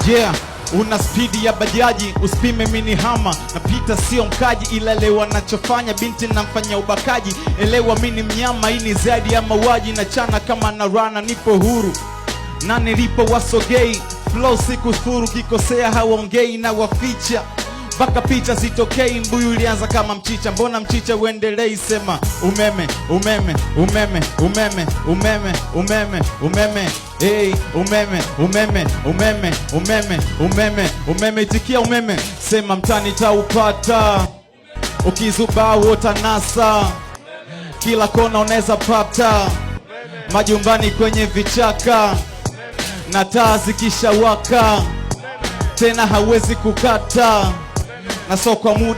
Yeah, una spidi ya bajaji, usipime mini hama. Napita sio mkaji, ila elewa nachofanya, binti namfanya ubakaji. Elewa mini mnyama, hii ni zaidi ya mauaji. Na chana kama na rana, nipo huru na nilipo wasogei. Flow siku thuru, kikosea hawaongei na waficha mpaka picha zitokei. Mbuyu ulianza kama mchicha, mbona mchicha uendelei? Sema umeme, umeme, umeme, umeme, umeme, umeme, umeme, hey, umeme, umeme, umeme, umeme, umeme, umeme, itikia umeme. Sema mtani taupata, ukizubaa utanasa, kila kona unaweza pata, majumbani kwenye vichaka, na taa zikishawaka tena hawezi kukata, na so kwa muda